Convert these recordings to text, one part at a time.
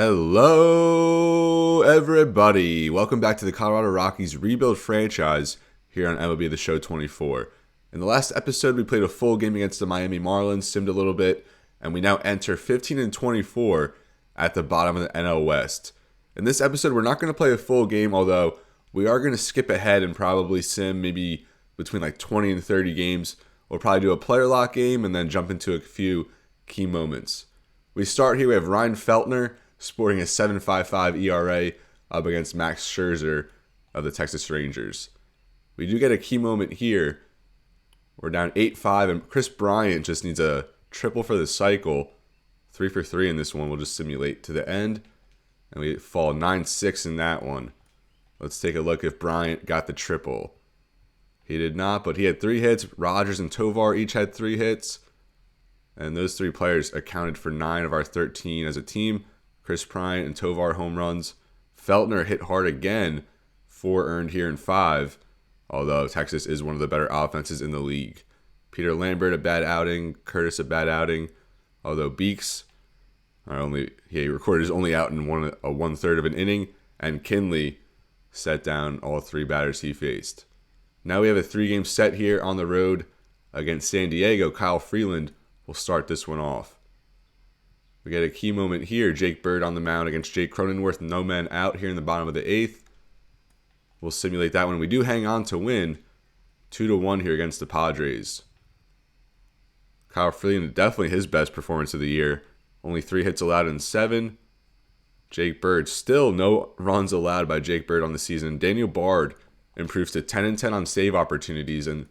Hello, everybody. Welcome back to the Colorado Rockies rebuild franchise here on MLB The Show 24. In the last episode, we played a full game against the Miami Marlins, simmed a little bit, and we now enter 15-24 at the bottom of the NL West. In this episode, we're not going to play a full game, although we are going to skip ahead and probably sim maybe between like 20 and 30 games. We'll probably do a player lock game and then jump into a few key moments. We start here. We have Ryan Feltner sporting a 7.55 ERA up against Max Scherzer of the Texas Rangers. We do get a key moment here. We're down 8-5, and Chris Bryant just needs a triple for the cycle. 3 for 3 in this one. We'll just simulate to the end, and we fall 9-6 in that one. Let's take a look if Bryant got the triple. He did not, but he had 3 hits. Rogers and Tovar each had 3 hits, and those 3 players accounted for 9 of our 13 as a team. Chris Bryant and Tovar home runs. Feltner hit hard again, 4 earned here in 5, although Texas is one of the better offenses in the league. Peter Lambert a bad outing, Curtis a bad outing, although Beeks he recorded his only out in one third of an inning, and Kinley set down all 3 batters he faced. Now we have a 3-game set here on the road against San Diego. Kyle Freeland will start this one off. We get a key moment here. Jake Bird on the mound against Jake Cronenworth. No men out here in the bottom of the 8th. We'll simulate that one. We do hang on to win 2-1 here against the Padres. Kyle Freeland, definitely his best performance of the year. Only 3 hits allowed in 7. Jake Bird, still no runs allowed by Jake Bird on the season. Daniel Bard improves to 10-10 on save opportunities. And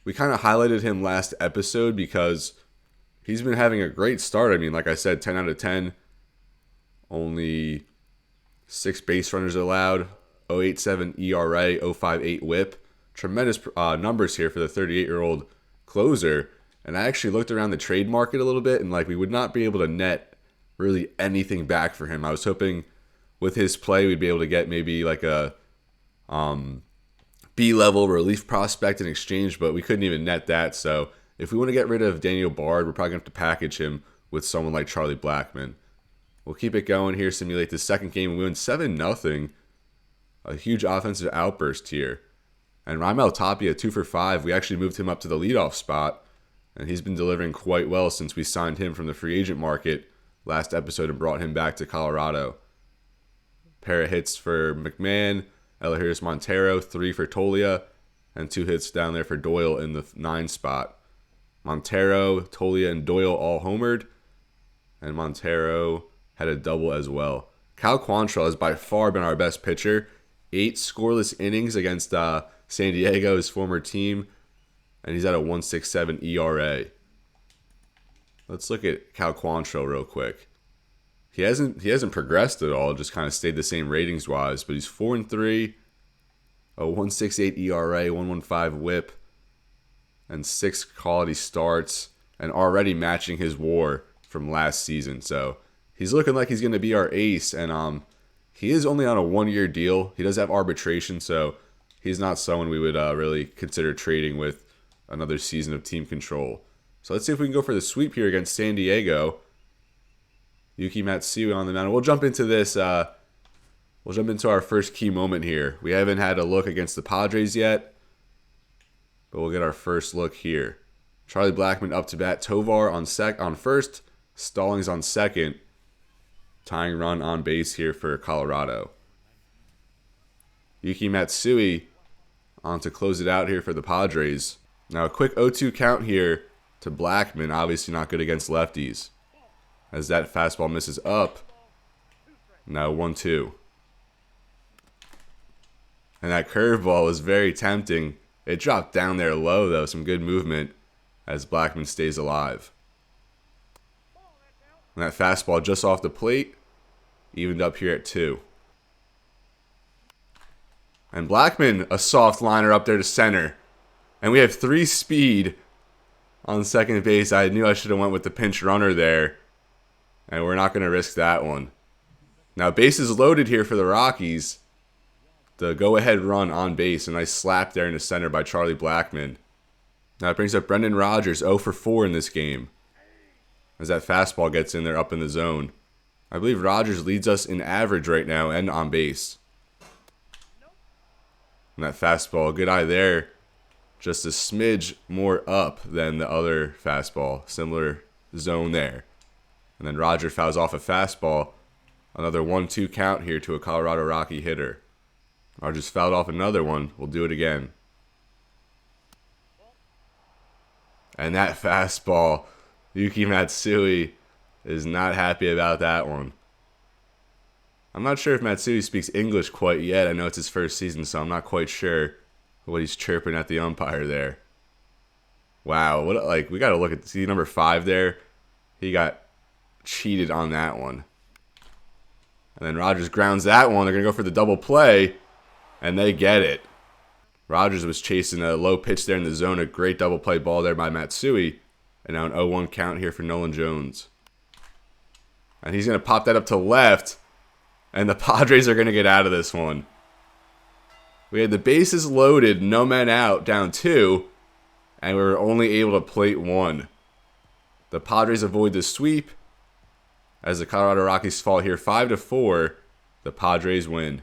we kind of highlighted him last episode because he's been having a great start. I mean, like I said, 10 out of 10. Only 6 base runners allowed. 0.87 ERA, 0.58 whip. Tremendous numbers here for the 38-year-old closer. And I actually looked around the trade market a little bit, and we would not be able to net really anything back for him. I was hoping with his play we'd be able to get maybe like a B-level relief prospect in exchange, but we couldn't even net that. So if we want to get rid of Daniel Bard, we're probably going to have to package him with someone like Charlie Blackmon. We'll keep it going here, simulate the second game, and we win 7-0. A huge offensive outburst here. And Raimel Tapia, 2 for 5. We actually moved him up to the leadoff spot, and he's been delivering quite well since we signed him from the free agent market last episode and brought him back to Colorado. Pair of hits for McMahon, Elehuris Montero, 3 for Tolia, and 2 hits down there for Doyle in the 9 spot. Montero, Tolia, and Doyle all homered, and Montero had a double as well. Cal Quantrill has by far been our best pitcher. 8 scoreless innings against San Diego, his former team, and he's at a 1.67 ERA. Let's look at Cal Quantrill real quick. He hasn't progressed at all, just kind of stayed the same ratings-wise, but he's 4-3, a 1.68 ERA, 1.15 whip, and 6 quality starts, and already matching his WAR from last season. So he's looking like he's going to be our ace, and he is only on a 1-year deal. He does have arbitration, so he's not someone we would really consider trading with another season of team control. So let's see if we can go for the sweep here against San Diego. Yuki Matsui on the mound. We'll jump into this. We'll jump into our first key moment here. We haven't had a look against the Padres yet, but we'll get our first look here. Charlie Blackmon up to bat. Tovar on first. Stallings on second. Tying run on base here for Colorado. Yuki Matsui on to close it out here for the Padres. Now a quick 0-2 count here to Blackmon. Obviously not good against lefties, as that fastball misses up. Now 1-2. And that curveball was very tempting. It dropped down there low, though. Some good movement as Blackmon stays alive. And that fastball just off the plate evened up here at 2. And Blackmon, a soft liner up there to center. And we have 3 speed on second base. I knew I should have went with the pinch runner there, and we're not going to risk that one. Now bases loaded here for the Rockies. The go-ahead run on base. A nice slap there in the center by Charlie Blackmon. Now it brings up Brendan Rodgers, 0 for 4 in this game, as that fastball gets in there up in the zone. I believe Rogers leads us in average right now and on base. And that fastball, good eye there. Just a smidge more up than the other fastball. Similar zone there. And then Roger fouls off a fastball. Another 1-2 count here to a Colorado Rocky hitter. Rogers fouled off another one. We'll do it again. And that fastball, Yuki Matsui is not happy about that one. I'm not sure if Matsui speaks English quite yet. I know it's his first season, so I'm not quite sure what he's chirping at the umpire there. Wow, what we got to look at, see number 5 there? He got cheated on that one. And then Rogers grounds that one. They're going to go for the double play, and they get it. Rogers was chasing a low pitch there in the zone. A great double play ball there by Matsui. And now an 0-1 count here for Nolan Jones. And he's going to pop that up to left. And the Padres are going to get out of this one. We had the bases loaded, no men out, down 2. And we were only able to plate 1. The Padres avoid the sweep. As the Colorado Rockies fall here 5-4. The Padres win.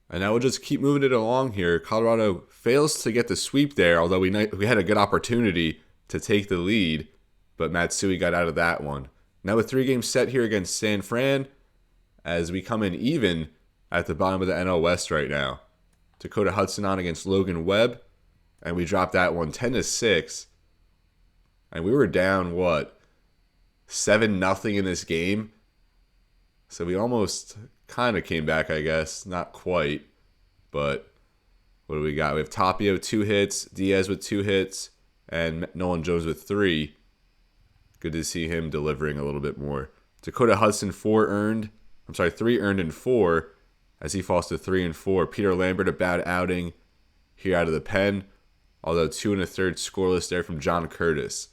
And now we'll just keep moving it along here. Colorado fails to get the sweep there, although we had a good opportunity to take the lead, but Matsui got out of that one. Now a 3-game set here against San Fran, as we come in even at the bottom of the NL West right now. Dakota Hudson on against Logan Webb, and we dropped that one 10-6. And we were down, 7-0 in this game? So we almost kind of came back, I guess. Not quite. But what do we got? We have Tapia with 2 hits, Diaz with 2 hits, and Nolan Jones with 3. Good to see him delivering a little bit more. Dakota Hudson 3 earned in 4 as he falls to 3-4. Peter Lambert a bad outing here out of the pen. Although 2 1/3 scoreless there from John Curtis.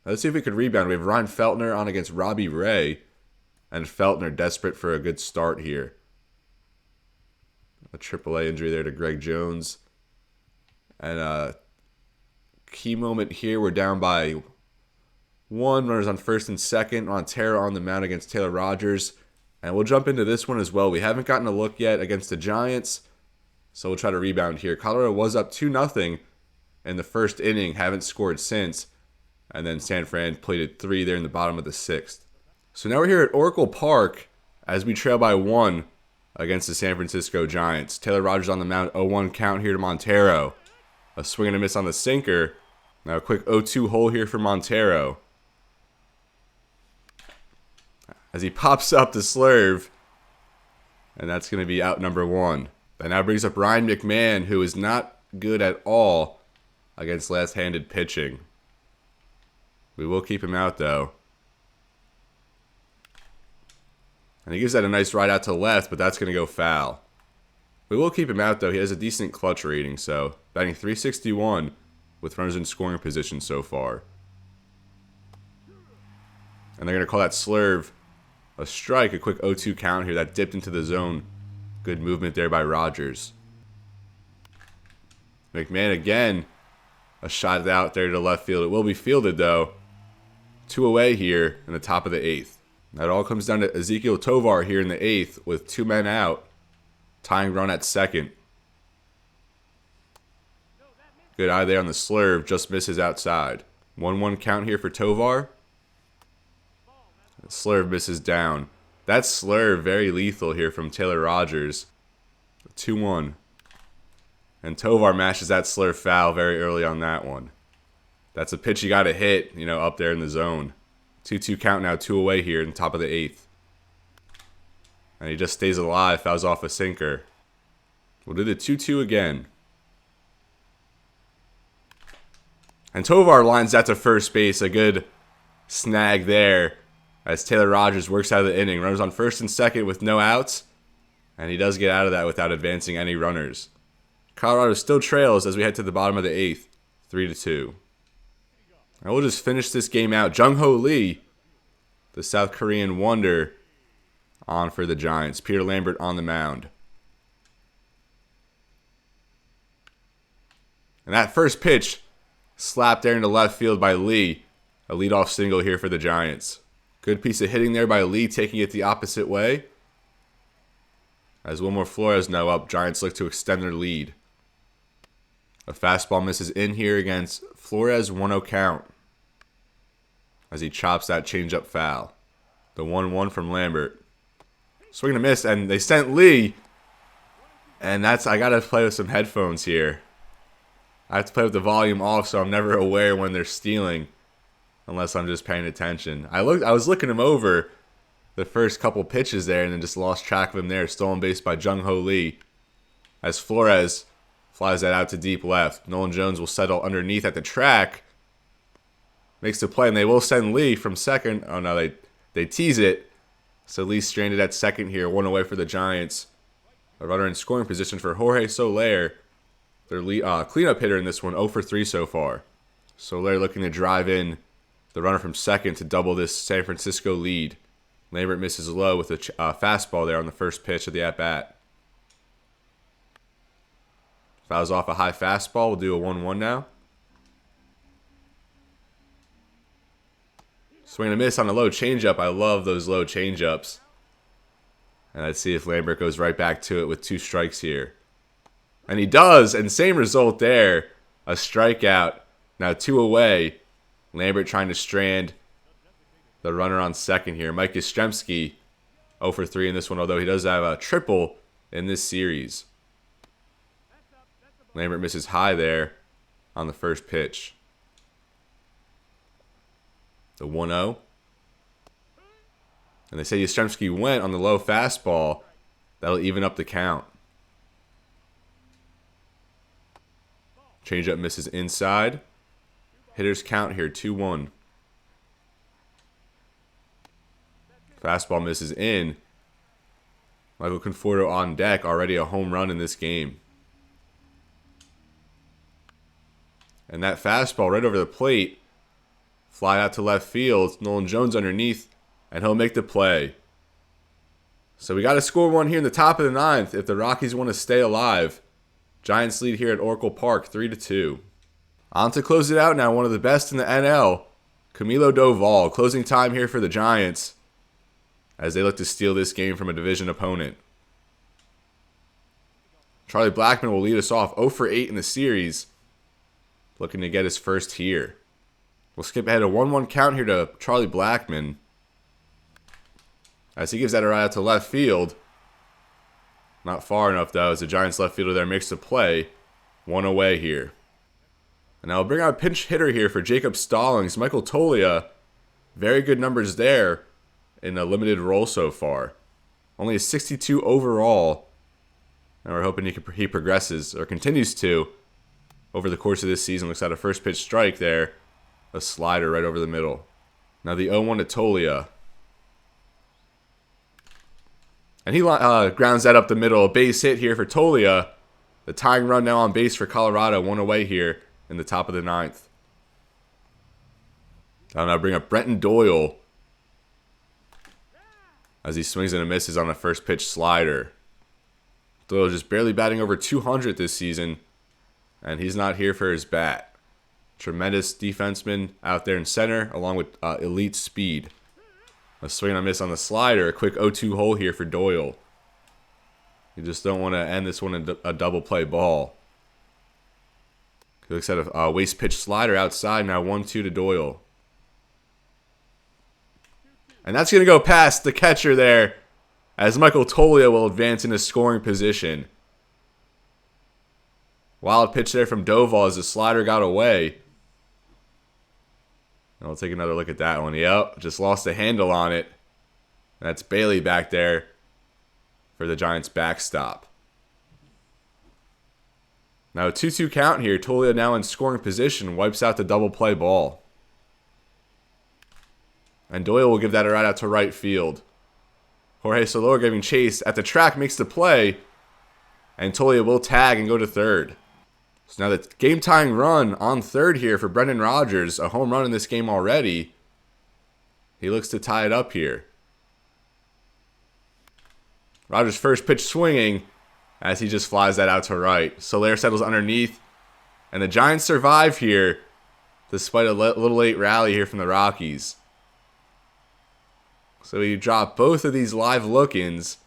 Now let's see if we could rebound. We have Ryan Feltner on against Robbie Ray. And Feltner desperate for a good start here. A AAA injury there to Greg Jones. And a key moment here. We're down by 1. Runners on first and second. Montero on the mound against Taylor Rogers. And we'll jump into this one as well. We haven't gotten a look yet against the Giants. So we'll try to rebound here. Colorado was up 2-0 in the first inning. Haven't scored since. And then San Fran plated 3 there in the bottom of the 6th. So now we're here at Oracle Park as we trail by 1 against the San Francisco Giants. Taylor Rogers on the mound, 0-1 count here to Montero. A swing and a miss on the sinker. Now a quick 0-2 hole here for Montero. As he pops up the slurve. And that's going to be out number 1. That now brings up Ryan McMahon, who is not good at all against left-handed pitching. We will keep him out, though. And he gives that a nice ride out to left, but that's going to go foul. We will keep him out, though. He has a decent clutch rating, so batting .361 with runners in scoring position so far. And they're going to call that slurve a strike, a quick 0-2 count here. That dipped into the zone. Good movement there by Rogers. McMahon again. A shot out there to left field. It will be fielded, though. 2 away here in the top of the 8th. That all comes down to Ezekiel Tovar here in the 8th with 2 men out. Tying run at second. Good eye there on the slurve. Just misses outside. 1-1 count here for Tovar. The slurve misses down. That slurve very lethal here from Taylor Rogers. 2-1. And Tovar mashes that slurve foul very early on that one. That's a pitch you got to hit, up there in the zone. 2-2 count now, 2 away here in the top of the 8th. And he just stays alive, fouls off a sinker. We'll do the 2-2 again. And Tovar lines that to first base. A good snag there as Taylor Rogers works out of the inning. Runners on first and second with no outs. And he does get out of that without advancing any runners. Colorado still trails as we head to the bottom of the 8th. 3-2. And we'll just finish this game out. Jung-Ho Lee, the South Korean wonder, on for the Giants. Peter Lambert on the mound. And that first pitch slapped there into left field by Lee. A leadoff single here for the Giants. Good piece of hitting there by Lee, taking it the opposite way. As Wilmer Flores now up, Giants look to extend their lead. A fastball misses in here against Flores, 1-0 count. As he chops that changeup foul. The 1-1 from Lambert. Swing and a miss, and they sent Lee. And I gotta play with some headphones here. I have to play with the volume off, so I'm never aware when they're stealing, unless I'm just paying attention. I was looking him over the first couple pitches there, and then just lost track of him there. Stolen base by Jung-Ho Lee. As Flores flies that out to deep left. Nolan Jones will settle underneath at the track. Makes the play, and they will send Lee from second. Oh no, they tease it. So Lee stranded at second here, 1 away for the Giants. A runner in scoring position for Jorge Soler. Their cleanup hitter in this one, 0 for 3 so far. Soler looking to drive in the runner from second to double this San Francisco lead. Lambert misses low with a fastball there on the first pitch of the at-bat. Fouls off a high fastball. We'll do a 1-1 now. Swing and a miss on a low changeup. I love those low changeups. And let's see if Lambert goes right back to it with 2 strikes here. And he does, and same result there. A strikeout. Now 2 away. Lambert trying to strand the runner on second here. Mike Yastrzemski, 0 for 3 in this one, although he does have a triple in this series. Lambert misses high there on the first pitch. The 1-0. And they say Yastrzemski went on the low fastball. That'll even up the count. Changeup misses inside. Hitters count here, 2-1. Fastball misses in. Michael Conforto on deck, already a home run in this game. And that fastball right over the plate. Fly out to left field. Nolan Jones underneath, and he'll make the play. So we got to score one here in the top of the 9th if the Rockies want to stay alive. Giants lead here at Oracle Park, 3-2. On to close it out now, one of the best in the NL, Camilo Doval. Closing time here for the Giants as they look to steal this game from a division opponent. Charlie Blackmon will lead us off, 0 for 8 in the series, looking to get his first here. We'll skip ahead a 1-1 count here to Charlie Blackmon as he gives that a right out to left field. Not far enough, though, as the Giants left fielder there makes the play. 1 away here. And I'll bring out a pinch hitter here for Jacob Stallings. Michael Toglia, very good numbers there in a limited role so far. Only a 62 overall. And we're hoping he progresses, or continues to, over the course of this season. Looks like a first pitch strike there. A slider right over the middle. Now the 0-1 to Toglia. And he grounds that up the middle. A base hit here for Toglia. The tying run now on base for Colorado. 1 away here in the top of the 9th. I'll now bring up Brenton Doyle as he swings and misses on the first pitch slider. Doyle just barely batting over 200 this season, and he's not here for his bat. Tremendous defenseman out there in center, along with elite speed. A swing and a miss on the slider. A quick 0-2 hole here for Doyle. You just don't want to end this one in a double play ball. He looks at a waist pitch slider outside. Now 1-2 to Doyle. And that's going to go past the catcher there, as Michael Toglia will advance into scoring position. Wild pitch there from Doval as the slider got away. I'll take another look at that one. Yep, just lost the handle on it. That's Bailey back there for the Giants' backstop. Now a 2-2 count here. Toglia now in scoring position. Wipes out the double play ball. And Doyle will give that a right out to right field. Jorge Soler giving chase at the track, makes the play. And Toglia will tag and go to third. So now the game-tying run on third here for Brendan Rodgers. A home run in this game already. He looks to tie it up here. Rodgers' first pitch swinging as he just flies that out to right. Soler settles underneath. And the Giants survive here despite a little late rally here from the Rockies. So we drop both of these live look-ins.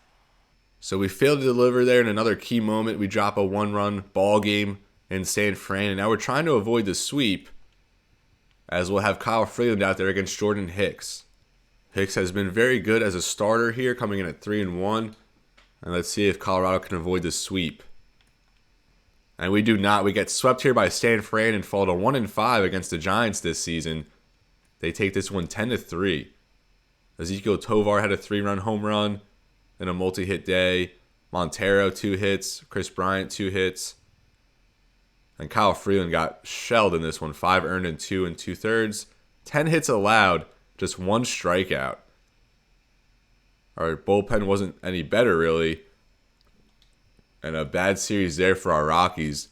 So we failed to deliver there in another key moment. We drop a one-run ball game in San Fran. And now we're trying to avoid the sweep, as we'll have Kyle Freeland out there against Jordan Hicks. Hicks has been very good as a starter here, coming in at 3-1. And let's see if Colorado can avoid the sweep. And we do not. We get swept here by San Fran and fall to 1-5 against the Giants this season. They take this one 10-3. Ezekiel Tovar had a 3-run home run in a multi-hit day. Montero 2 hits. Chris Bryant 2 hits. And Kyle Freeland got shelled in this one. 5 earned and 2 2/3. 10 hits allowed. Just 1 strikeout. Our bullpen wasn't any better, really. And a bad series there for our Rockies.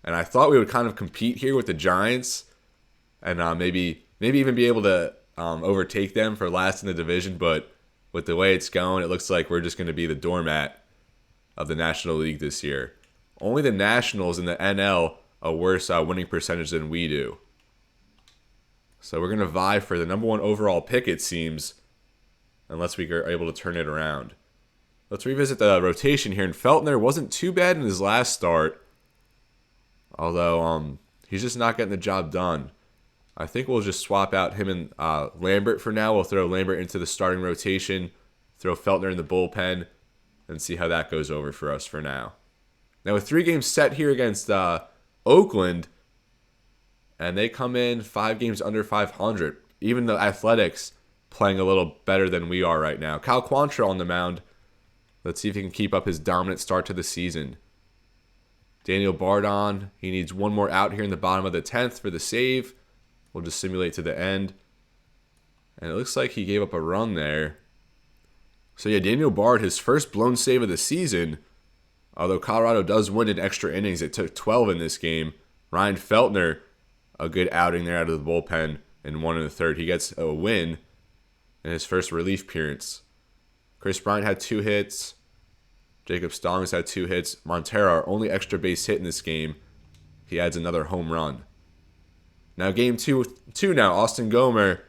And I thought we would kind of compete here with the Giants. And maybe even be able to overtake them for last in the division. But with the way it's going, it looks like we're just going to be the doormat of the National League this year. Only the Nationals in the NL a worse winning percentage than we do. So we're going to vie for the number 1 overall pick, it seems, unless we are able to turn it around. Let's revisit the rotation here. And Feltner wasn't too bad in his last start, although he's just not getting the job done. I think we'll just swap out him and Lambert for now. We'll throw Lambert into the starting rotation, throw Feltner in the bullpen, and see how that goes over for us for now. Now, with 3 games set here against Oakland, and they come in 5 games under 500. Even the Athletics playing a little better than we are right now. Cal Quantrill on the mound. Let's see if he can keep up his dominant start to the season. Daniel Bardon, he needs 1 more out here in the bottom of the 10th for the save. We'll just simulate to the end. And it looks like he gave up a run there. So yeah, Daniel Bard, his first blown save of the season. Although Colorado does win in extra innings. It took 12 in this game. Ryan Feltner, a good outing there out of the bullpen in 1 1/3. He gets a win in his first relief appearance. Chris Bryant had 2 hits. Jacob Stallings had 2 hits. Montero, our only extra base hit in this game. He adds another home run. Now game 2 now. Austin Gomer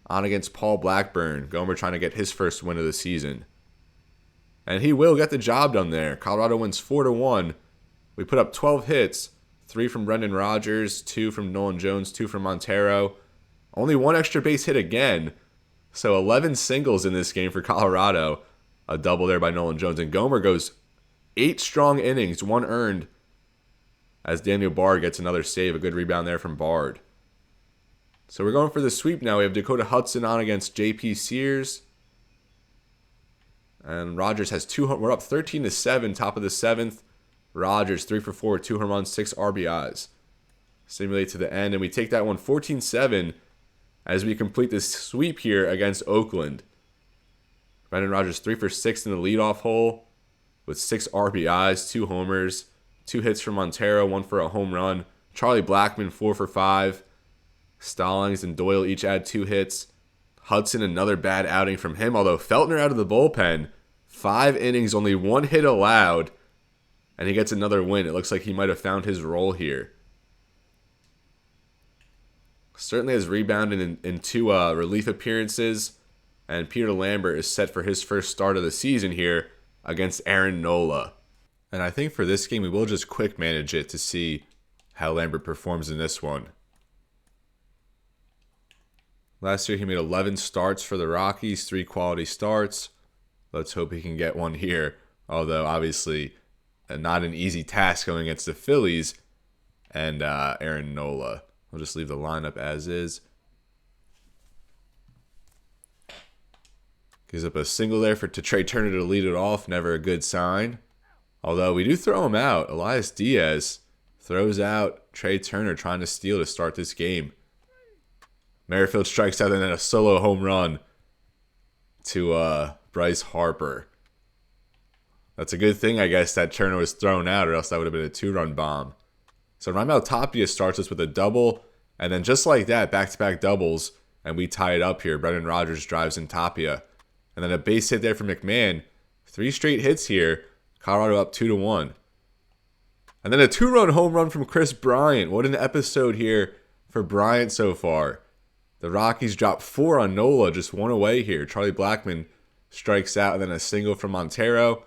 on against Paul Blackburn. Gomer trying to get his first win of the season. And he will get the job done there. Colorado wins 4-1. We put up 12 hits. 3 from Brendan Rodgers, 2 from Nolan Jones, 2 from Montero. Only 1 extra base hit again. So 11 singles in this game for Colorado. A double there by Nolan Jones. And Gomer goes 8 strong innings, 1 earned, as Daniel Bard gets another save. A good rebound there from Bard. So we're going for the sweep now. We have Dakota Hudson on against J.P. Sears. And Rodgers has 2. We're up 13-7, top of the 7th. Rodgers 3 for 4, 2 home runs, 6 RBIs. Simulate to the end, and we take that one 14-7 as we complete this sweep here against Oakland. Brendan Rodgers 3 for 6 in the leadoff hole with 6 RBIs, 2 homers, 2 hits from Montero, 1 for a home run. Charlie Blackmon 4 for 5. Stallings and Doyle each add 2 hits. Hudson, another bad outing from him, although Feltner out of the bullpen. 5 innings, only 1 hit allowed, and he gets another win. It looks like he might have found his role here. Certainly has rebounded in 2 relief appearances, and Peter Lambert is set for his first start of the season here against Aaron Nola. And I think for this game, we will just quick manage it to see how Lambert performs in this one. Last year, he made 11 starts for the Rockies, 3 quality starts. Let's hope he can get one here. Although, obviously, not an easy task going against the Phillies and Aaron Nola. We'll just leave the lineup as is. Gives up a single there to Trey Turner to lead it off. Never a good sign. Although we do throw him out. Elias Diaz throws out Trey Turner trying to steal to start this game. Merrifield strikes out and then a solo home run to Bryce Harper. That's a good thing, I guess, that Turner was thrown out, or else that would have been a 2-run bomb. So Raimel Tapia starts us with a double, and then just like that, back-to-back doubles, and we tie it up here. Brendan Rodgers drives in Tapia. And then a base hit there from McMahon. 3 straight hits here. Colorado up 2-1. And then a 2-run home run from Chris Bryant. What an episode here for Bryant so far. The Rockies drop 4 on Nola, just 1 away here. Charlie Blackmon strikes out, and then a single from Montero.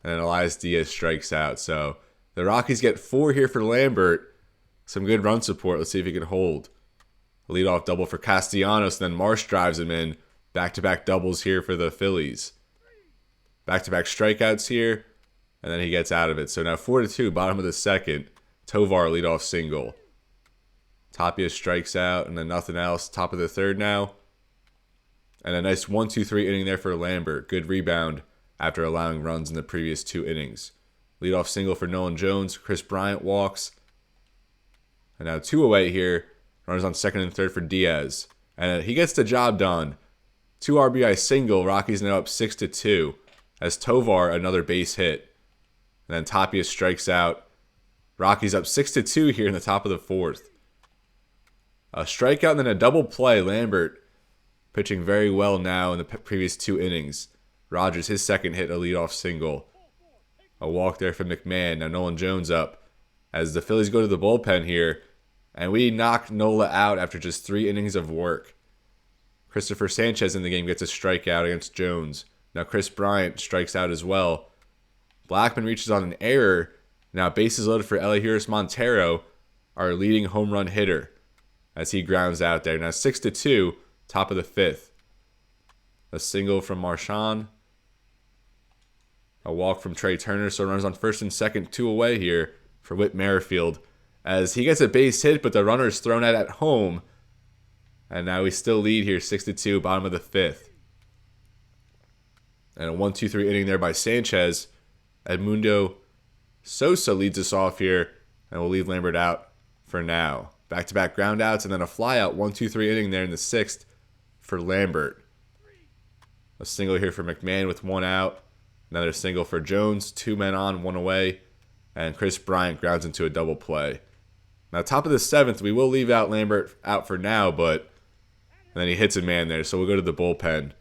And then Elias Diaz strikes out. So the Rockies get 4 here for Lambert. Some good run support. Let's see if he can hold. Leadoff double for Castellanos, and then Marsh drives him in. Back-to-back doubles here for the Phillies. Back-to-back strikeouts here, and then he gets out of it. So now 4-2, bottom of the second. Tovar leadoff single. Tapia strikes out, and then nothing else. Top of the third now. And a nice 1-2-3 inning there for Lambert. Good rebound after allowing runs in the previous 2 innings. Leadoff single for Nolan Jones. Chris Bryant walks. And now 2 away here. Runners on second and third for Diaz. And he gets the job done. 2 RBI single. Rockies now up 6-2. As Tovar, another base hit. And then Tapia strikes out. Rockies up 6-2 here in the top of the fourth. A strikeout and then a double play. Lambert pitching very well now in the previous 2 innings. Rogers, his second hit, a leadoff single. A walk there from McMahon. Now Nolan Jones up as the Phillies go to the bullpen here. And we knock Nola out after just 3 innings of work. Christopher Sanchez in the game gets a strikeout against Jones. Now Chris Bryant strikes out as well. Blackmon reaches on an error. Now bases loaded for Elehuris Montero, our leading home run hitter, as he grounds out there. Now 6-2, top of the 5th. A single from Marchand. A walk from Trey Turner, so runners on first and second, 2 away here for Whit Merrifield. As he gets a base hit, but the runner is thrown out at home. And now we still lead here, 6-2, bottom of the 5th. And a 1-2-3 inning there by Sanchez. Edmundo Sosa leads us off here, and we'll leave Lambert out for now. Back-to-back groundouts, and then a flyout, 1-2-3 inning there in the 6th for Lambert. A single here for McMahon with 1 out. Another single for Jones, 2 men on, 1 away. And Chris Bryant grounds into a double play. Now, top of the 7th, we will leave out Lambert out for now, but and then he hits a man there, so we'll go to the bullpen.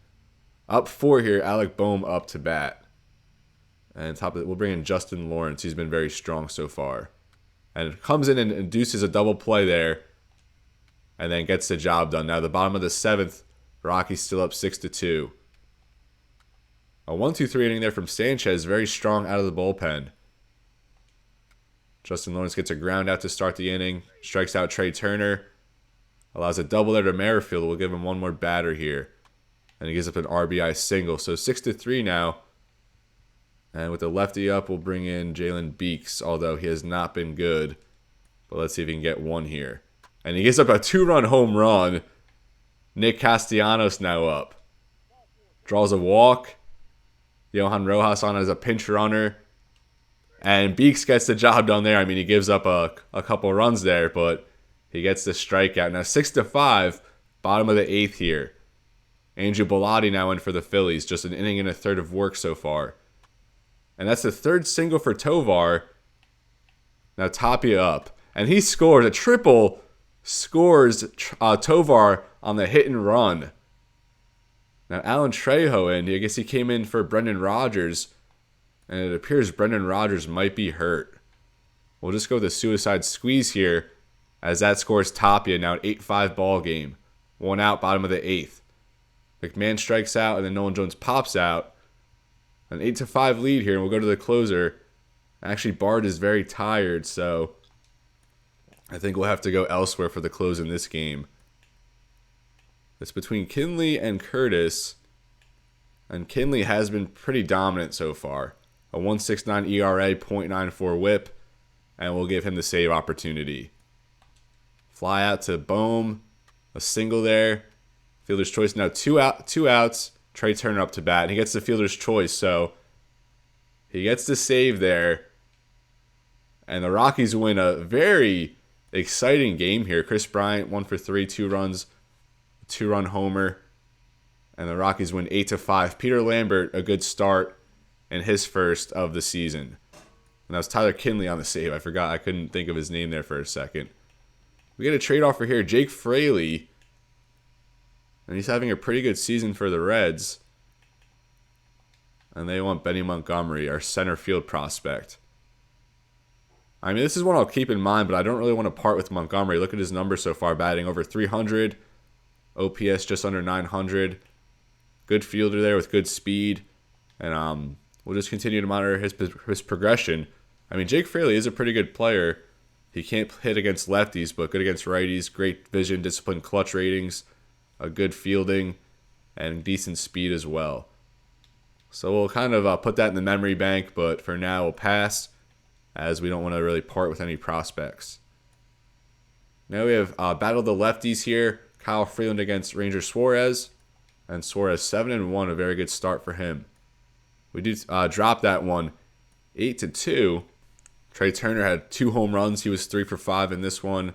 Up 4 here, Alec Boehm up to bat. And top of we'll bring in Justin Lawrence. He's been very strong so far. And comes in and induces a double play there. And then gets the job done. Now, the bottom of the 7th, Rockies still up 6-2. A 1-2-3 inning there from Sanchez. Very strong out of the bullpen. Justin Lawrence gets a ground out to start the inning. Strikes out Trey Turner. Allows a double there to Merrifield. We'll give him 1 more batter here. And he gives up an RBI single. So 6-3 now. And with the lefty up, we'll bring in Jalen Beeks, although he has not been good. But let's see if he can get 1 here. And he gives up a 2-run home run. Nick Castellanos now up. Draws a walk. Johan Rojas on as a pinch runner. And Beeks gets the job done there. I mean, he gives up a couple runs there, but he gets the strikeout. Now 6-5, bottom of the 8th here. Andrew Bellotti now in for the Phillies. Just an inning and a third of work so far. And that's the 3rd single for Tovar. Now Tapia up. And he scores. A triple scores Tovar on the hit and run. Now Alan Trejo in. I guess he came in for Brendan Rodgers. And it appears Brendan Rodgers might be hurt. We'll just go with a suicide squeeze here. As that scores Tapia. Now an 8-5 ball game. 1 out, bottom of the 8th. McMahon strikes out, and then Nolan Jones pops out. An 8-5 lead here, and we'll go to the closer. Actually, Bard is very tired, so I think we'll have to go elsewhere for the close in this game. It's between Kinley and Curtis, and Kinley has been pretty dominant so far. A 1.69 ERA, .94 whip, and we'll give him the save opportunity. Fly out to Boehm, a single there. Fielder's choice now, 2 outs. Trey Turner up to bat. And he gets the fielder's choice, so he gets the save there. And the Rockies win a very exciting game here. Chris Bryant, 1 for 3, 2 runs, 2-run homer. And the Rockies win 8-5. Peter Lambert, a good start in his first of the season. And that was Tyler Kinley on the save. I forgot. I couldn't think of his name there for a second. We get a trade offer here. Jake Fraley. And he's having a pretty good season for the Reds. And they want Benny Montgomery, our center field prospect. I mean, this is one I'll keep in mind, but I don't really want to part with Montgomery. Look at his numbers so far, batting over 300, OPS just under 900. Good fielder there with good speed. And we'll just continue to monitor his progression. I mean, Jake Fraley is a pretty good player. He can't hit against lefties, but good against righties. Great vision, disciplined clutch ratings, a good fielding, and decent speed as well. So we'll kind of put that in the memory bank, but for now we'll pass, as we don't want to really part with any prospects. Now we have Battle of the Lefties here. Kyle Freeland against Ranger Suarez. And Suarez 7-1, a very good start for him. We do drop that one 8-2. Trey Turner had 2 home runs. He was 3 for 5 in this one.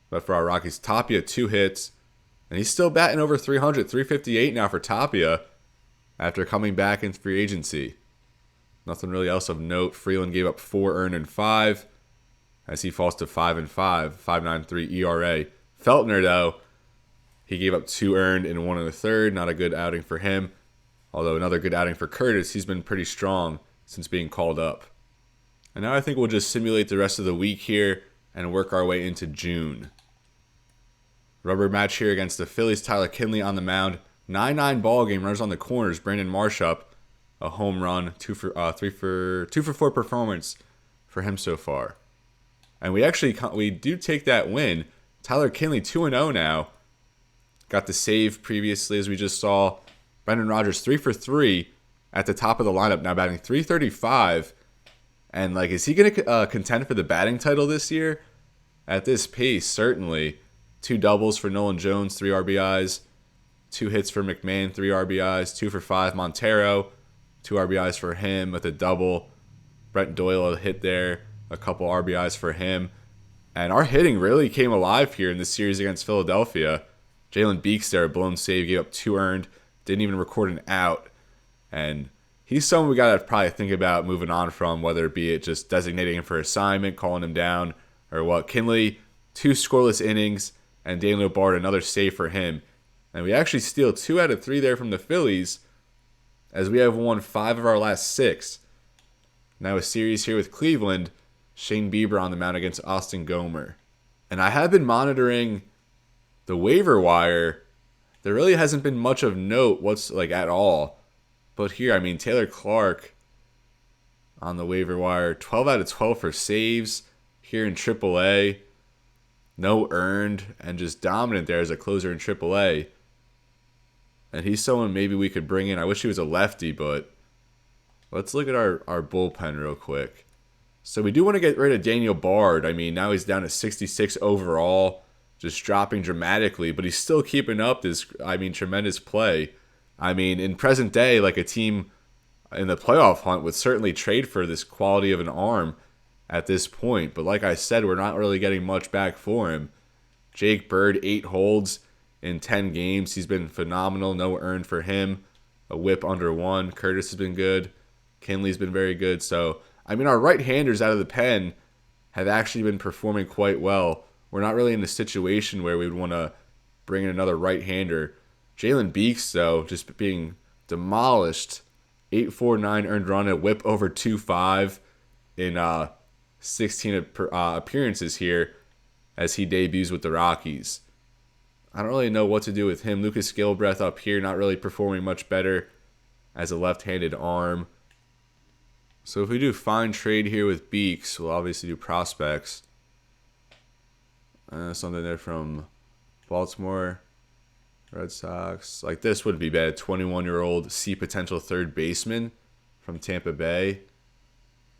But for our Rockies, Tapia 2 hits. And he's still batting over 300, 358 now for Tapia after coming back in free agency. Nothing really else of note. Freeland gave up 4 earned and 5 as he falls to 5-5, 5.93 ERA. Feltner, though, he gave up 2 earned and 1 1/3. Not a good outing for him. Although another good outing for Curtis. He's been pretty strong since being called up. And now I think we'll just simulate the rest of the week here and work our way into June. Rubber match here against the Phillies. Tyler Kinley on the mound. 9-9 ball game. Runners on the corners. Brandon Marsh up. A home run. 2 for 4 performance for him so far. And we do take that win. Tyler Kinley 2-0 now. Got the save previously, as we just saw. Brendan Rodgers 3 for 3 at the top of the lineup, now batting .335. And is he going to contend for the batting title this year? At this pace, certainly. 2 doubles for Nolan Jones, 3 RBIs. 2 hits for McMahon, 3 RBIs. 2 for 5 Montero, 2 RBIs for him with a double. Brent Doyle a hit there, a couple RBIs for him. And our hitting really came alive here in this series against Philadelphia. Jalen Beeks there, a blown save, gave up 2 earned. Didn't even record an out. And he's someone we got to probably think about moving on from, whether it be just designating him for assignment, calling him down, or what. Kinley, 2 scoreless innings, and Daniel Bard, another save for him. And we actually steal 2 out of 3 there from the Phillies, as we have won 5 of our last 6. Now a series here with Cleveland. Shane Bieber on the mound against Austin Gomer. And I have been monitoring the waiver wire. There really hasn't been much of note at all. But here, Taylor Clark on the waiver wire. 12 out of 12 for saves here in AAA. No earned, and just dominant there as a closer in AAA. And he's someone maybe we could bring in. I wish he was a lefty, but let's look at our bullpen real quick. So we do want to get rid of Daniel Bard. Now he's down to 66 overall, just dropping dramatically, but he's still keeping up this, tremendous play. In present day, a team in the playoff hunt would certainly trade for this quality of an arm at this point. But like I said, we're not really getting much back for him. Jake Bird, 8 holds in 10 games. He's been phenomenal. No earned for him. A whip under 1. Curtis has been good. Kinley's been very good. So, our right-handers out of the pen have actually been performing quite well. We're not really in a situation where we'd want to bring in another right-hander. Jalen Beeks, though, just being demolished. 8.49 earned run, a whip over 2.5 in 16 appearances here as he debuts with the Rockies. I don't really know what to do with him. Lucas Gilbreth up here, not really performing much better as a left-handed arm. So if we do fine trade here with Beeks, we'll obviously do prospects. Something there from Baltimore Red Sox. This wouldn't be bad. 21-year-old C potential third baseman from Tampa Bay.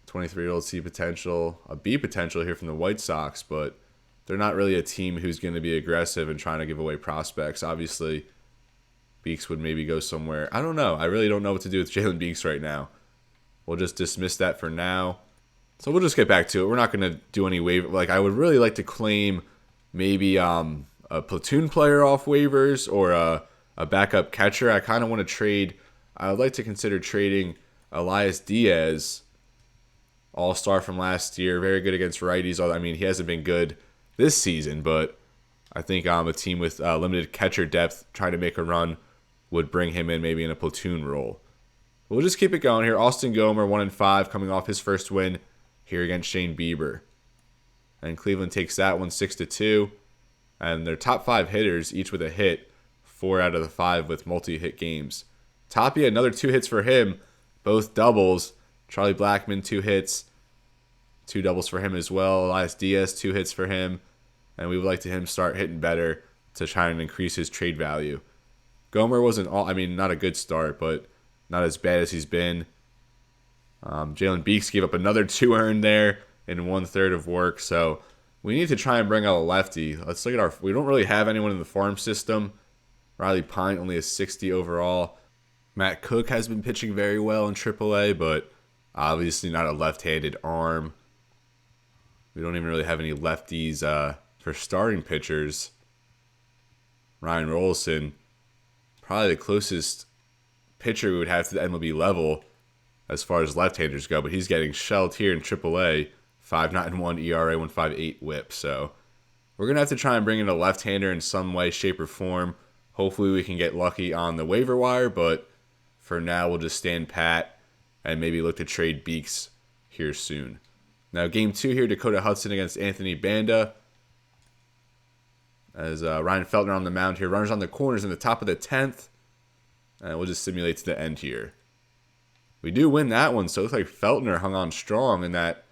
23-year-old C potential, a B potential here from the White Sox, but they're not really a team who's going to be aggressive and trying to give away prospects. Obviously, Beeks would maybe go somewhere. I don't know. I really don't know what to do with Jalen Beeks right now. We'll just dismiss that for now. So we'll just get back to it. We're not going to do any waiver. I would really like to claim maybe a platoon player off waivers or a backup catcher. I kind of want to trade. I would like to consider trading Elias Diaz, all-star from last year. Very good against righties. He hasn't been good this season, but I think a team with limited catcher depth trying to make a run would bring him in maybe in a platoon role. We'll just keep it going here. Austin Gomer, 1-5, coming off his first win here against Shane Bieber. And Cleveland takes that one 6-2. And their top 5 hitters, each with a hit. 4 out of the 5 with multi-hit games. Tapia, another 2 hits for him, both doubles. Charlie Blackmon, 2 hits, 2 doubles for him as well. Elias Diaz, 2 hits for him. And we would like to him start hitting better to try and increase his trade value. Gomer wasn't not a good start, but not as bad as he's been. Jalen Beeks gave up another 2 earned there in 1/3 of work. So we need to try and bring out a lefty. Let's look at we don't really have anyone in the farm system. Riley Pint only has 60 overall. Matt Cook has been pitching very well in AAA, but obviously not a left-handed arm. We don't even really have any lefties for starting pitchers. Ryan Rolson, probably the closest pitcher we would have to the MLB level as far as left-handers go, but he's getting shelled here in AAA. 5.91 ERA, 1.58 WHIP. So we're going to have to try and bring in a left-hander in some way, shape, or form. Hopefully we can get lucky on the waiver wire, but for now we'll just stand pat and maybe look to trade Beeks here soon. Now game 2 here, Dakota Hudson against Anthony Banda. As Ryan Feltner on the mound here. Runners on the corners in the top of the 10th. And we'll just simulate to the end here. We do win that one, so it looks like Feltner hung on strong in that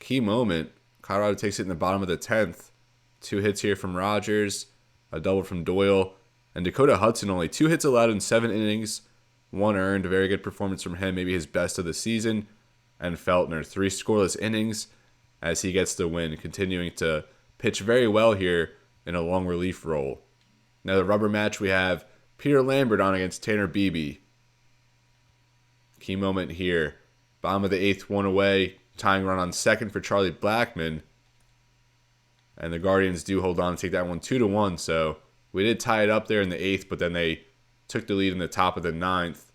key moment. Colorado takes it in the bottom of the 10th. 2 hits here from Rogers, a double from Doyle, and Dakota Hudson only 2 hits allowed in 7 innings, 1 earned. A very good performance from him, maybe his best of the season. And Feltner, 3 scoreless innings as he gets the win, continuing to pitch very well here in a long relief role. Now the rubber match, we have Peter Lambert on against Tanner Beebe. Key moment here. Bottom of the 8th, 1 away. Tying run on second for Charlie Blackmon. And the Guardians do hold on and take that one 2-1. So we did tie it up there in the 8th, but then they took the lead in the top of the 9th.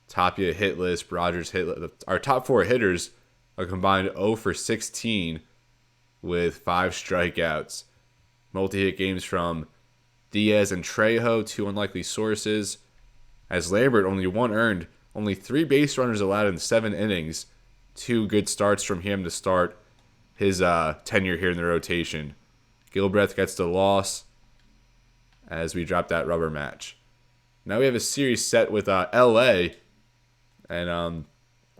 Tapia hitless, Rogers hitless. Our top 4 hitters are combined 0 for 16 with 5 strikeouts. Multi-hit games from Diaz and Trejo, 2 unlikely sources. As Lambert, only 1 earned, only 3 base runners allowed in 7 innings. 2 good starts from him to start his tenure here in the rotation. Gilbreth gets the loss as we drop that rubber match. Now we have a series set with LA and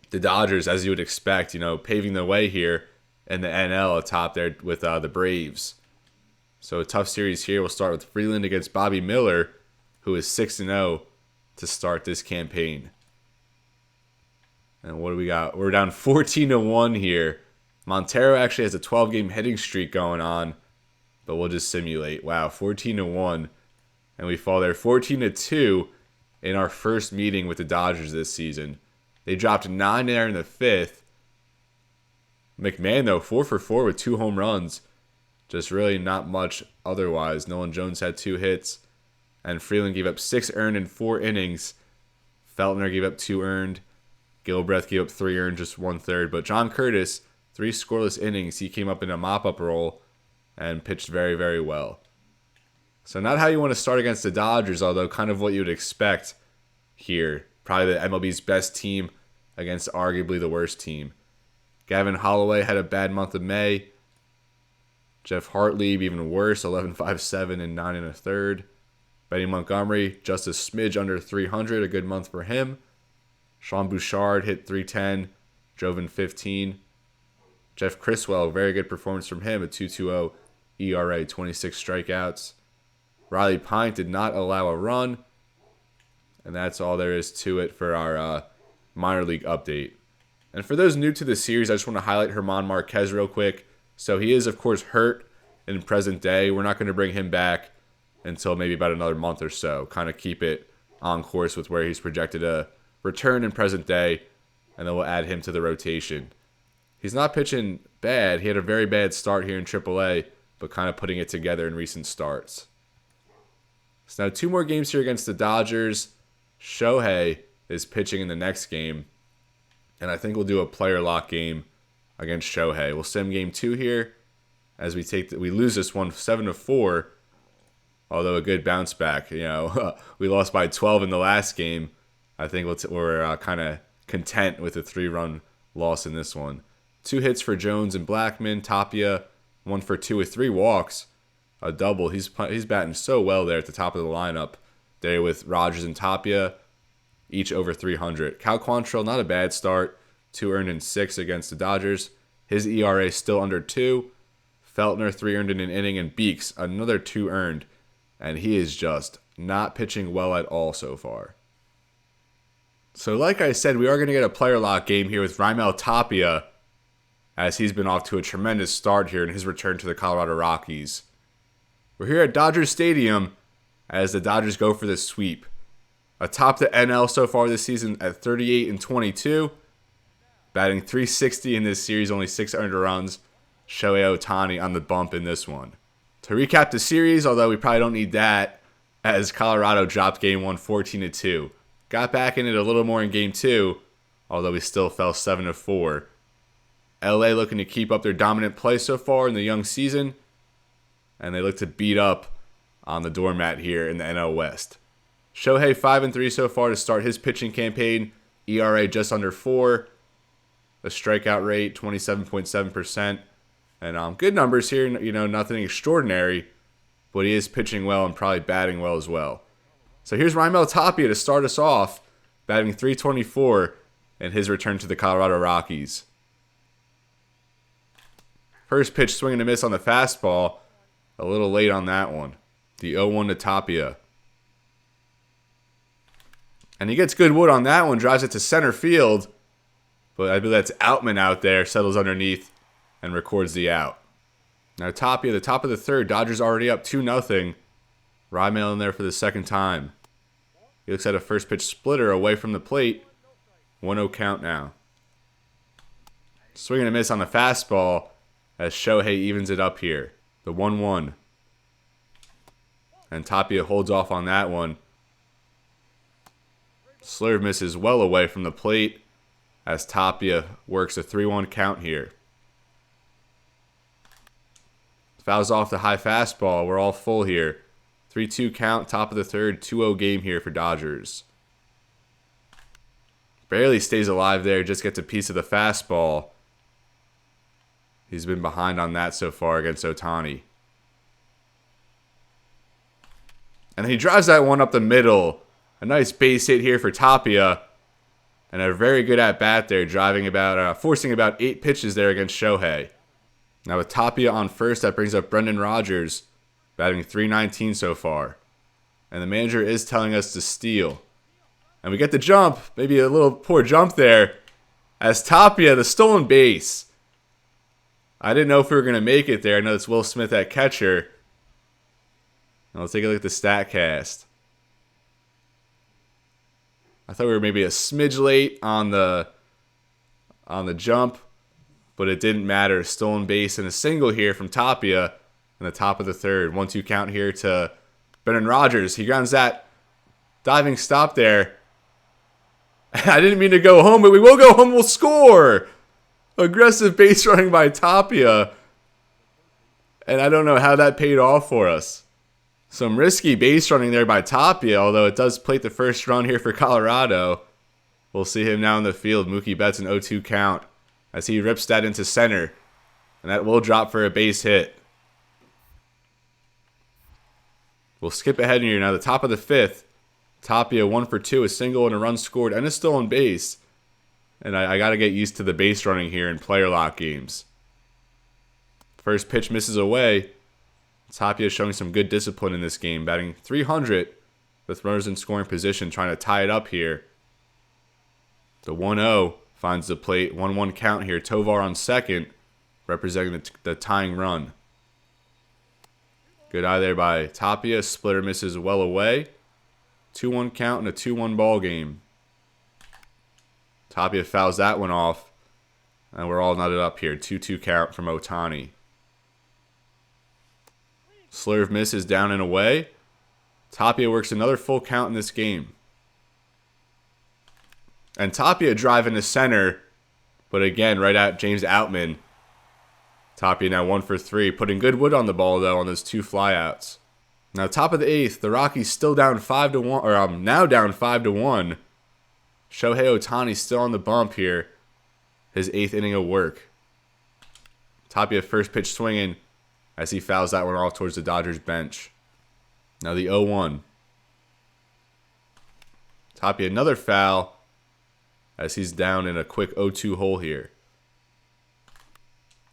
the Dodgers, as you would expect, paving the way here in the NL atop there with the Braves. So a tough series here. We'll start with Freeland against Bobby Miller, who is 6-0 to start this campaign. And what do we got? We're down 14-1 here. Montero actually has a 12-game hitting streak going on, but we'll just simulate. Wow, 14-1. And we fall there 14-2 in our first meeting with the Dodgers this season. They dropped 9 there in the 5th. McMahon, though, 4 for 4 with 2 home runs. Just really not much otherwise. Nolan Jones had 2 hits. And Freeland gave up 6 earned in 4 innings. Feltner gave up 2 earned. Gilbreth gave up 3 earned, just 1/3. But John Curtis, 3 scoreless innings. He came up in a mop-up role and pitched very, very well. So not how you want to start against the Dodgers, although kind of what you would expect here. Probably the MLB's best team against arguably the worst team. Gavin Holloway had a bad month of May. Jeff Hartley, even worse, 11.57 and 9 1/3. Benny Montgomery, just a smidge under 300, a good month for him. Sean Bouchard hit 310, drove in 15. Jeff Criswell, very good performance from him, a 2.20 ERA, 26 strikeouts. Riley Pint did not allow a run. And that's all there is to it for our minor league update. And for those new to the series, I just want to highlight German Marquez real quick. So he is, of course, hurt in present day. We're not going to bring him back until maybe about another month or so. Kind of keep it on course with where he's projected to return in present day. And then we'll add him to the rotation. He's not pitching bad. He had a very bad start here in AAA, but kind of putting it together in recent starts. So now 2 more games here against the Dodgers. Shohei is pitching in the next game. And I think we'll do a player lock game against Shohei. We'll sim game 2 here as we lose this one 7-4. Although a good bounce back. We lost by 12 in the last game. I think we're kind of content with a 3-run loss in this one. 2 hits for Jones and Blackmon. Tapia, 1 for 2 with 3 walks. A double. He's batting so well there at the top of the lineup. there with Rogers and Tapia, each over 300. Cal Quantrill, not a bad start. 2 earned in 6 against the Dodgers. His ERA still under 2. Feltner, 3 earned in an inning, and Beeks, another 2 earned. And he is just not pitching well at all so far. So like I said, we are going to get a player lock game here with Raimel Tapia, as he's been off to a tremendous start here in his return to the Colorado Rockies. We're here at Dodgers Stadium as the Dodgers go for the sweep. Atop the NL so far this season at 38-22. Batting .360 in this series, only 6 earned runs. Shohei Ohtani on the bump in this one. To recap the series, although we probably don't need that, as Colorado dropped Game 1 14-2. Got back in it a little more in Game 2, although we still fell 7-4. LA looking to keep up their dominant play so far in the young season, and they look to beat up on the doormat here in the NL West. Shohei 5-3 so far to start his pitching campaign. ERA just under 4. The strikeout rate 27.7%. And good numbers here, nothing extraordinary, but he is pitching well and probably batting well as well. So here's Raimel Tapia to start us off, batting .324 in his return to the Colorado Rockies. First pitch, swing and a miss on the fastball. A little late on that one. The 0-1 to Tapia. And he gets good wood on that one, drives it to center field. But I believe that's Outman out there, settles underneath, and records the out. Now Tapia, the top of the third, Dodgers already up 2-0. Raimel in there for the second time. He looks at a first pitch splitter away from the plate. 1-0 count now. Swing and a miss on the fastball as Shohei evens it up here. The 1-1. And Tapia holds off on that one. Slurve misses well away from the plate as Tapia works a 3-1 count here. Fouls off the high fastball. We're all full here. 3-2 count, top of the third, 2-0 game here for Dodgers. Barely stays alive there, just gets a piece of the fastball. He's been behind on that so far against Ohtani. And he drives that one up the middle. A nice base hit here for Tapia. And a very good at-bat there, forcing about 8 pitches there against Shohei. Now with Tapia on first, that brings up Brendan Rodgers, batting .319 so far. And the manager is telling us to steal. And we get the jump, maybe a little poor jump there, as Tapia, the stolen base. I didn't know if we were going to make it there. I know it's Will Smith at catcher. Now let's take a look at the StatCast. I thought we were maybe a smidge late on the jump, but it didn't matter. Stolen base and a single here from Tapia in the top of the third. 1-2 count here to Brendan Rodgers. He grounds that diving stop there. I didn't mean to go home, but we will go home. We'll score. Aggressive base running by Tapia. And I don't know how that paid off for us. Some risky base running there by Tapia, although it does plate the first run here for Colorado. We'll see him now in the field. Mookie Betts an 0-2 count as he rips that into center. And that will drop for a base hit. We'll skip ahead here now. The top of the fifth. Tapia 1 for 2, a single and a run scored, and a stolen base. And I got to get used to the base running here in player lock games. First pitch misses away. Tapia showing some good discipline in this game, batting .300 with runners in scoring position, trying to tie it up here. The 1-0 finds the plate. 1-1 count here. Tovar on second, representing the tying run. Good eye there by Tapia. Splitter misses well away. 2-1 count and a 2-1 ball game. Tapia fouls that one off. And we're all knotted up here. 2-2 count from Ohtani. Slurve misses down and away. Tapia works another full count in this game. And Tapia driving to center. But again, right at James Outman. Tapia now 1 for 3. Putting good wood on the ball, though, on those 2 flyouts. Now, top of the 8th, the Rockies still down 5-1, or now down 5-1. Shohei Ohtani still on the bump here. His 8th inning of work. Tapia first pitch swinging as he fouls that one off towards the Dodgers bench. Now the 0-1. Tapia, another foul as he's down in a quick 0-2 hole here.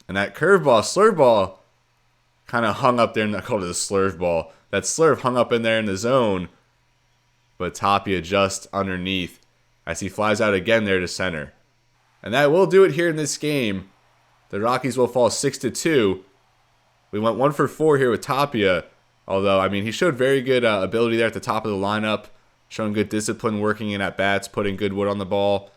And that curveball, slurve ball, kind of hung up there, and I called it a slurve ball. That slurve hung up in there in the zone, but Tapia just underneath as he flies out again there to center. And that will do it here in this game. The Rockies will fall 6-2. We went 1 for 4 here with Tapia, although, I mean, he showed very good ability there at the top of the lineup, showing good discipline, working in at bats, putting good wood on the ball.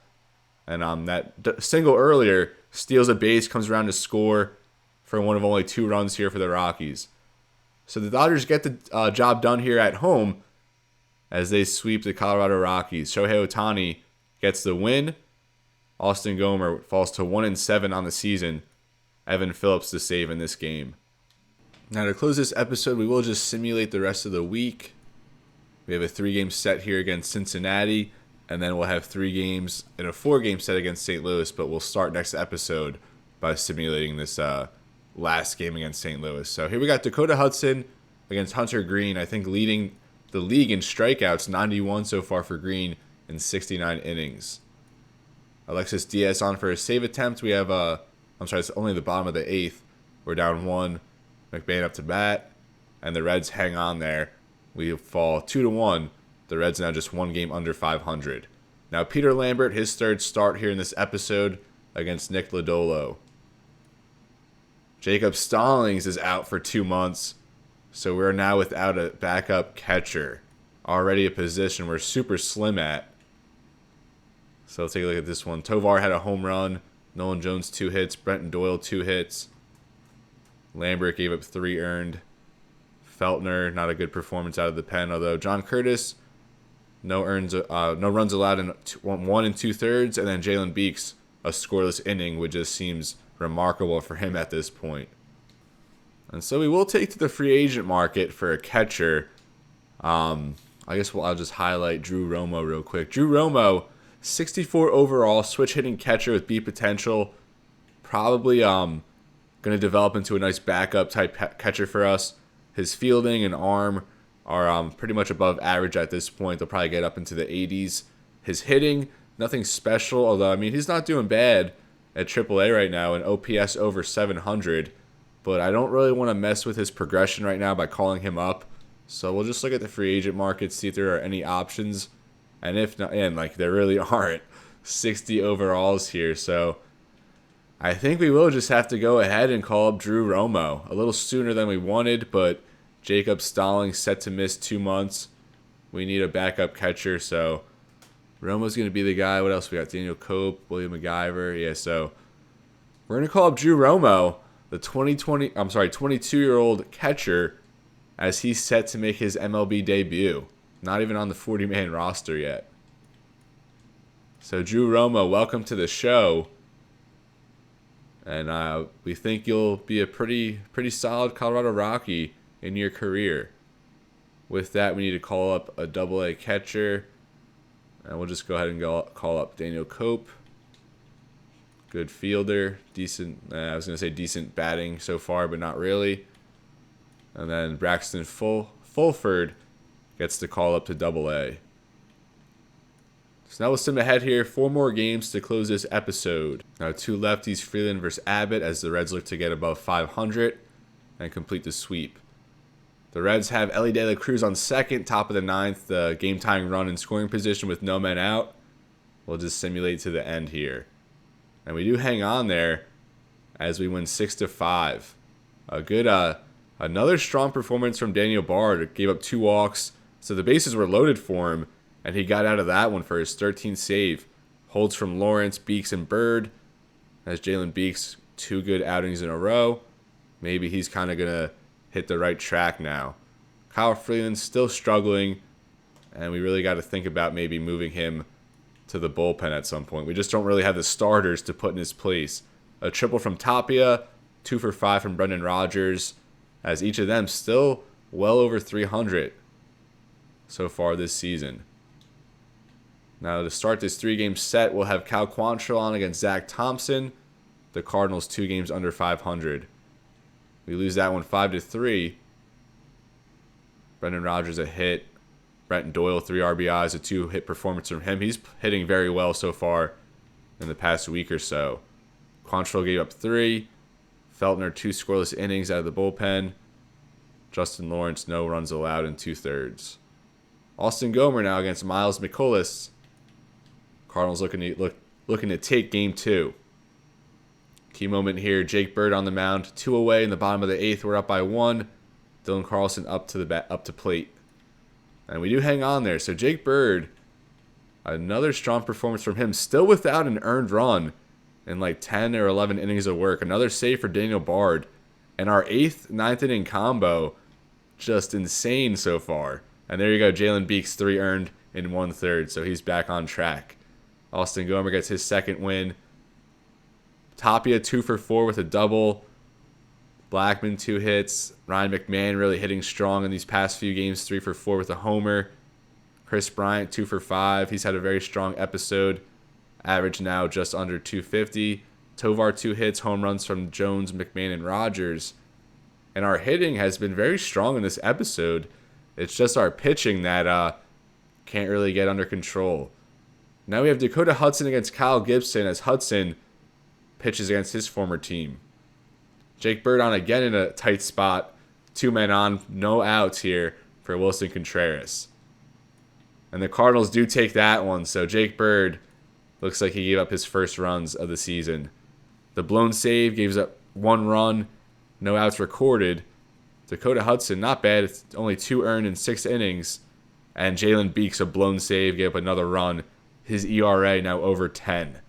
And that single earlier steals a base, comes around to score for one of only 2 runs here for the Rockies. So the Dodgers get the job done here at home as they sweep the Colorado Rockies. Shohei Ohtani gets the win. Austin Gomer falls to 1-7 on the season. Evan Phillips the save in this game. Now to close this episode, we will just simulate the rest of the week. We have a 3-game set here against Cincinnati, and then we'll have 3 games in a 4-game set against St. Louis, but we'll start next episode by simulating this last game against St. Louis. So here we got Dakota Hudson against Hunter Green, I think leading the league in strikeouts, 91 so far for Green in 69 innings. Alexis Diaz on for a save attempt. We have, it's only the bottom of the 8th. We're down 1. McBain up to bat, and the Reds hang on there. We fall 2-1. The Reds now just 1 game under 500. Now Peter Lambert, his 3rd start here in this episode against Nick Lodolo. Jacob Stallings is out for 2 months, so we're now without a backup catcher. Already a position we're super slim at. So let's take a look at this one. Tovar had a home run. Nolan Jones 2 hits. Brenton Doyle 2 hits. Lambert gave up 3 earned. Feltner, not a good performance out of the pen, although John Curtis, no runs allowed in 1 2/3, and then Jalen Beeks, a scoreless inning, which just seems remarkable for him at this point. And so we will take to the free agent market for a catcher. I guess I'll just highlight Drew Romo real quick. Drew Romo, 64 overall, switch hitting catcher with B potential. Probably going to develop into a nice backup type catcher for us. His fielding and arm are pretty much above average at this point. They'll probably get up into the 80s. His hitting, nothing special, although, I mean, he's not doing bad at AAA right now, an OPS over 700. But I don't really want to mess with his progression right now by calling him up. So we'll just look at the free agent market, see if there are any options. And if not, and like there really aren't 60 overalls here. So I think we will just have to go ahead and call up Drew Romo. A little sooner than we wanted, but Jacob Stallings set to miss 2 months. We need a backup catcher, so Romo's going to be the guy. What else we got? Daniel Cope, William McGyver. Yeah, so we're going to call up Drew Romo, the 22-year-old catcher, as he's set to make his MLB debut. Not even on the 40-man roster yet. So Drew Romo, welcome to the show. And we think you'll be a pretty solid Colorado Rocky in your career. With that, we need to call up a AA catcher. And we'll just go ahead and call up Daniel Cope. Good fielder. Decent, I was going to say decent batting so far, but not really. And then Braxton Fulford gets the call up to AA. So now we'll sim ahead here. 4 more games to close this episode. Now 2 lefties, Freeland versus Abbott, as the Reds look to get above 500 and complete the sweep. The Reds have Elly De La Cruz on second, top of the 9th, the game-tying run in scoring position with no men out. We'll just simulate to the end here. And we do hang on there as we win 6-5. A good, another strong performance from Daniel Bard. Gave up 2 walks, so the bases were loaded for him, and he got out of that one for his 13th save. Holds from Lawrence, Beeks, and Bird. As Jalen Beeks, 2 good outings in a row. Maybe he's kind of going to hit the right track now. Kyle Freeland's still struggling, and we really got to think about maybe moving him to the bullpen at some point. We just don't really have the starters to put in his place. A triple from Tapia, 2 for 5 from Brendan Rodgers, as each of them still well over 300 so far this season. Now to start this 3-game set, we'll have Cal Quantrill on against Zach Thompson. The Cardinals 2 games under 500. We lose that one 5-3. Brendan Rodgers a hit. Brenton Doyle, 3 RBIs, a 2-hit performance from him. He's hitting very well so far in the past week or so. Quantrill gave up 3. Feltner, 2 scoreless innings out of the bullpen. Justin Lawrence, no runs allowed in 2/3. Austin Gomer now against Miles McCullis. Cardinals looking to take game 2. Key moment here, Jake Bird on the mound, 2 away in the bottom of the 8th. We're up by 1. Dylan Carlson up to plate. And we do hang on there. So Jake Bird, another strong performance from him, still without an earned run in like 10 or 11 innings of work. Another save for Daniel Bard. And our 8th, 9th inning combo, just insane so far. And there you go, Jalen Beeks, 3 earned in 1/3, so he's back on track. Austin Gomer gets his 2nd win. Tapia, 2 for 4 with a double. Blackman, 2 hits. Ryan McMahon really hitting strong in these past few games, 3 for 4 with a homer. Chris Bryant, 2 for 5. He's had a very strong episode. Average now just under 250. Tovar, 2 hits, home runs from Jones, McMahon, and Rogers. And our hitting has been very strong in this episode. It's just our pitching that can't really get under control. Now we have Dakota Hudson against Kyle Gibson as Hudson pitches against his former team. Jake Bird on again in a tight spot. 2 men on, no outs here for Wilson Contreras. And the Cardinals do take that one, so Jake Bird looks like he gave up his first runs of the season. The blown save gives up 1 run, no outs recorded. Dakota Hudson, not bad. It's only 2 earned in 6 innings. And Jalen Beeks, a blown save, gave up another run. His ERA now over 10.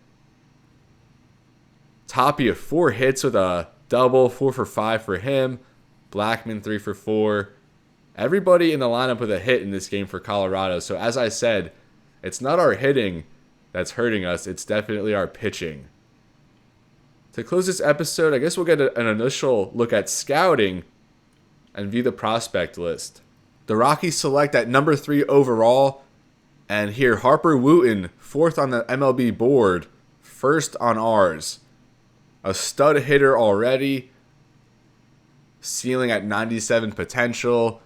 Tapia, 4 hits with a double, 4 for 5 for him. Blackman, 3 for 4. Everybody in the lineup with a hit in this game for Colorado. So as I said, it's not our hitting that's hurting us. It's definitely our pitching. To close this episode, I guess we'll get an initial look at scouting and view the prospect list. The Rockies select at number 3 overall. And here, Harper Wooten, 4th on the MLB board, 1st on ours. A stud hitter already. Ceiling at 97 potential.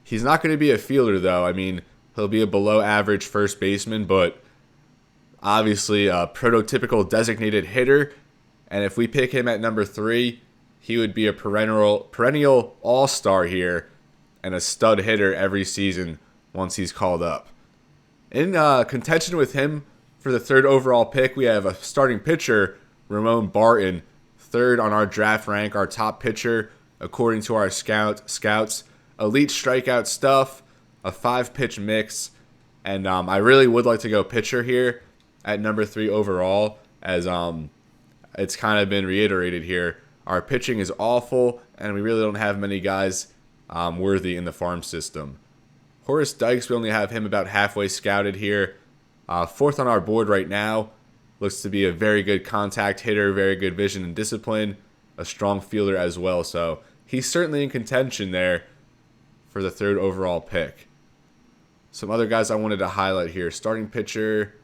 He's not going to be a fielder, though. I mean, he'll be a below-average first baseman, but obviously a prototypical designated hitter. And if we pick him at number 3, he would be a perennial all-star here and a stud hitter every season once he's called up. In contention with him for the 3rd overall pick, we have a starting pitcher, Ramon Barton, 3rd on our draft rank, our top pitcher, according to our scouts. Elite strikeout stuff, a 5-pitch mix, and I really would like to go pitcher here at number 3 overall, as it's kind of been reiterated here. Our pitching is awful, and we really don't have many guys worthy in the farm system. Horace Dykes, we only have him about halfway scouted here. 4th on our board right now. Looks to be a very good contact hitter, very good vision and discipline. A strong fielder as well. So he's certainly in contention there for the 3rd overall pick. Some other guys I wanted to highlight here. Starting pitcher,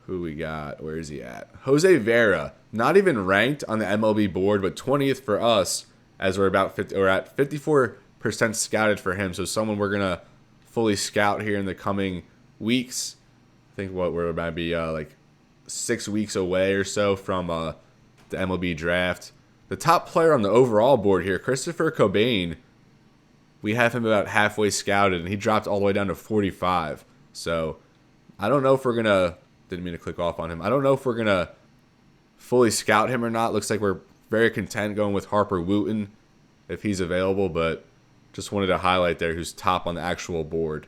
who we got? Where is he at? Jose Vera. Not even ranked on the MLB board, but 20th for us, as we're at 54% scouted for him. So someone we're going to fully scout here in the coming weeks. I think we're about to be like 6 weeks away or so from the MLB draft. The top player on the overall board here, Christopher Cobain, we have him about halfway scouted, and he dropped all the way down to 45. So I don't know if we're going to, didn't mean to click off on him. I don't know if we're going to fully scout him or not. Looks like we're very content going with Harper Wooten if he's available, but just wanted to highlight there who's top on the actual board.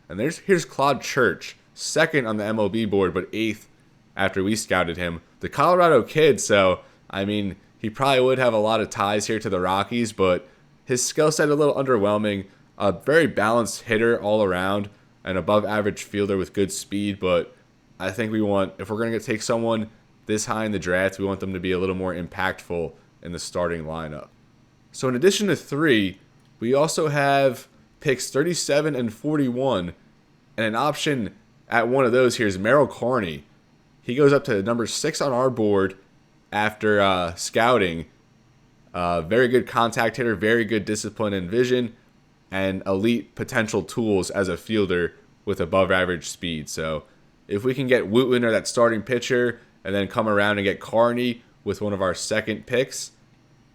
And here's Claude Church, 2nd on the MLB board, but 8th after we scouted him. The Colorado kid, so, I mean, he probably would have a lot of ties here to the Rockies, but his skill set a little underwhelming. A very balanced hitter all around, an above average fielder with good speed, but I think we want, if we're going to take someone this high in the draft, we want them to be a little more impactful in the starting lineup. So in addition to 3, we also have picks 37 and 41, and an option at one of those here is Merrill Carney. He goes up to number 6 on our board after scouting. Very good contact hitter, very good discipline and vision. and elite potential tools as a fielder with above average speed. So if we can get Wooten or that starting pitcher and then come around and get Carney with one of our second picks,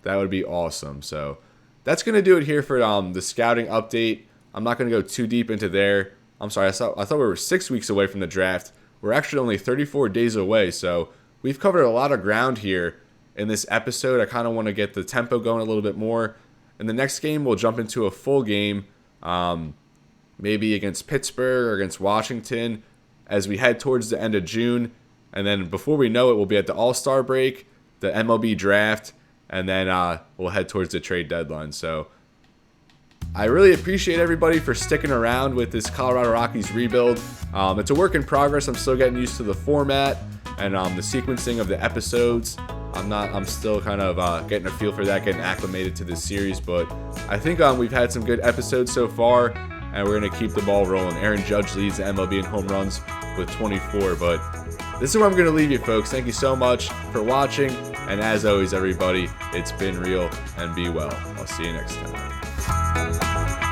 that would be awesome. So that's going to do it here for the scouting update. I'm not going to go too deep into there. I'm sorry, I thought we were 6 weeks away from the draft. We're actually only 34 days away, so we've covered a lot of ground here in this episode. I kind of want to get the tempo going a little bit more. In the next game, we'll jump into a full game, maybe against Pittsburgh or against Washington as we head towards the end of June. And then before we know it, we'll be at the All-Star break, the MLB draft, and then we'll head towards the trade deadline. So I really appreciate everybody for sticking around with this Colorado Rockies rebuild. It's a work in progress. I'm still getting used to the format and the sequencing of the episodes. I'm still kind of getting a feel for that, getting acclimated to this series. But I think we've had some good episodes so far, and we're going to keep the ball rolling. Aaron Judge leads the MLB in home runs with 24. But this is where I'm going to leave you, folks. Thank you so much for watching. And as always, everybody, it's been real and be well. I'll see you next time.